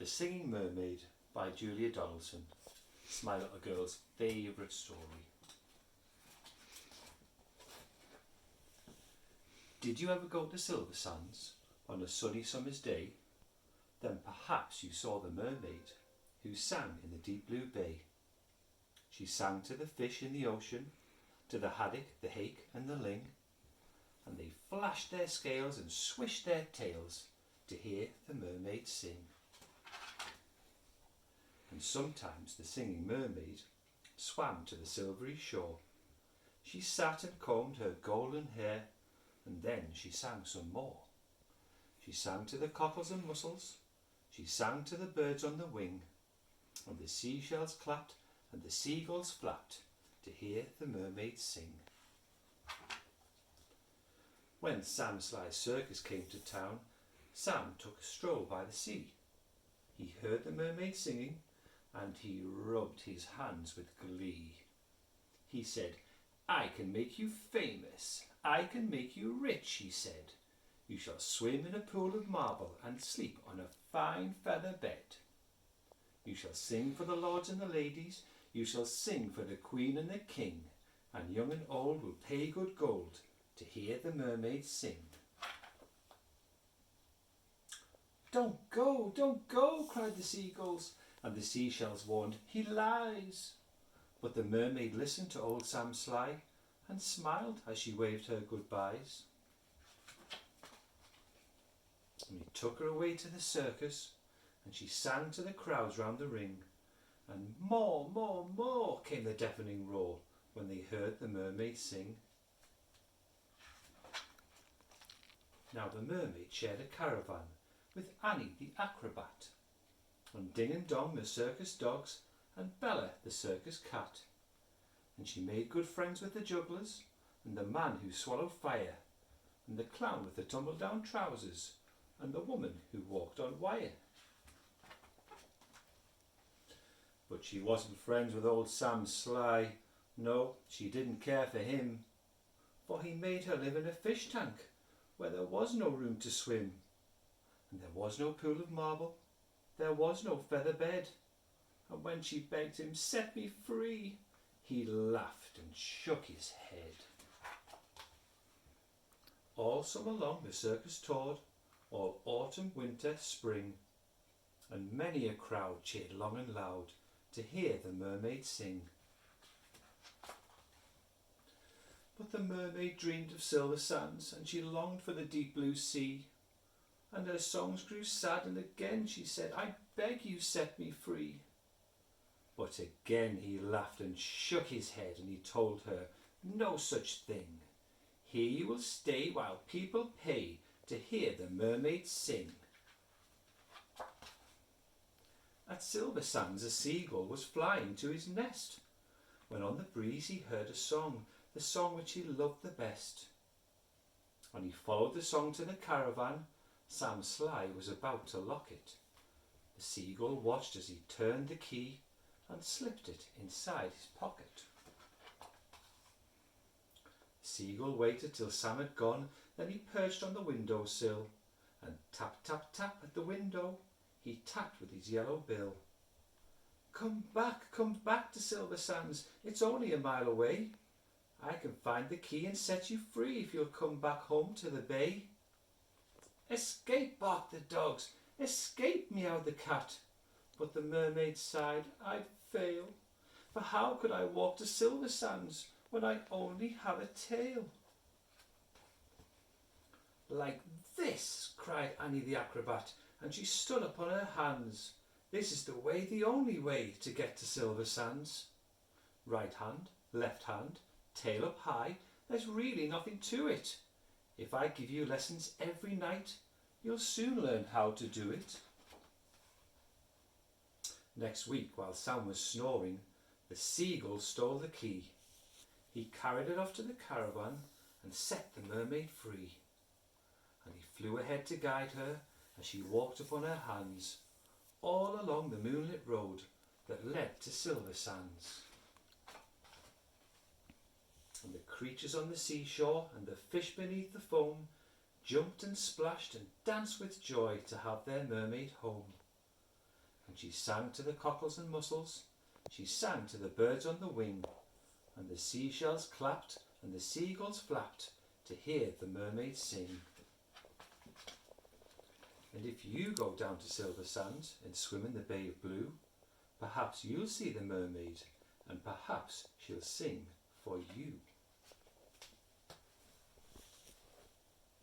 Singing Mermaid by Julia Donaldson. It's my little girl's favourite story. Did you ever go to Silver Sands on a sunny summer's day? Then perhaps you saw the mermaid who sang in the deep blue bay. She sang to the fish in the ocean, to the haddock, the hake and the ling, and they flashed their scales and swished their tails to hear the mermaid sing. And sometimes the singing mermaid swam to the silvery shore. She sat and combed her golden hair, and then she sang some more. She sang to the cockles and mussels, she sang to the birds on the wing, and the seashells clapped and the seagulls flapped to hear the mermaid sing. When Sam Sly's circus came to town, Sam took a stroll by the sea. He heard the mermaid singing, and he rubbed his hands with glee. He said, "I can make you famous, I can make you rich," he said. "You shall swim in a pool of marble and sleep on a fine feather bed. You shall sing for the lords and the ladies, you shall sing for the queen and the king, and young and old will pay good gold to hear the mermaid sing." "Don't go," cried the seagulls, and the seashells warned, "He lies." But the mermaid listened to old Sam Sly and smiled as she waved her goodbyes. And he took her away to the circus, and she sang to the crowds round the ring, and more, more, more came the deafening roar when they heard the mermaid sing. Now the mermaid shared a caravan with Annie the acrobat, and Ding and Dong the circus dogs, and Bella the circus cat. And she made good friends with the jugglers, and the man who swallowed fire, and the clown with the tumble-down trousers, and the woman who walked on wire. But she wasn't friends with old Sam Sly. No, she didn't care for him, for he made her live in a fish tank where there was no room to swim, and there was no pool of marble, there was no feather bed, and when she begged him, "Set me free," he laughed and shook his head. All summer long the circus toured, all autumn, winter, spring, and many a crowd cheered long and loud to hear the mermaid sing. But the mermaid dreamed of silver sands, and she longed for the deep blue sea, and her songs grew sad, and again she said, "I beg you, set me free." But again he laughed and shook his head, and he told her, "No such thing. Here you will stay while people pay to hear the mermaid sing." At Silver Sands a seagull was flying to his nest, when on the breeze he heard a song, the song which he loved the best. And he followed the song to the caravan. Sam Sly was about to lock it. The seagull watched as he turned the key and slipped it inside his pocket. The seagull waited till Sam had gone, then he perched on the window sill, and tap, tap, tap at the window he tapped with his yellow bill. Come back to Silver Sands, it's only a mile away. I can find the key and set you free if you'll come back home to the bay." "Escape," barked the dogs, "escape," meowed the cat. But the mermaid sighed, "I'd fail, for how could I walk to Silver Sands when I only have a tail?" "Like this," cried Annie the acrobat, and she stood up on her hands. "This is the way, the only way, to get to Silver Sands. Right hand, left hand, tail up high, there's really nothing to it. If I give you lessons every night, you'll soon learn how to do it." Next week, while Sam was snoring, the seagull stole the key. He carried it off to the caravan and set the mermaid free. And he flew ahead to guide her as she walked upon her hands, all along the moonlit road that led to Silver Sands. And the creatures on the seashore and the fish beneath the foam jumped and splashed and danced with joy to have their mermaid home. And she sang to the cockles and mussels, she sang to the birds on the wing, and the seashells clapped and the seagulls flapped to hear the mermaid sing. And if you go down to Silver Sand and swim in the Bay of Blue, perhaps you'll see the mermaid, and perhaps she'll sing for you.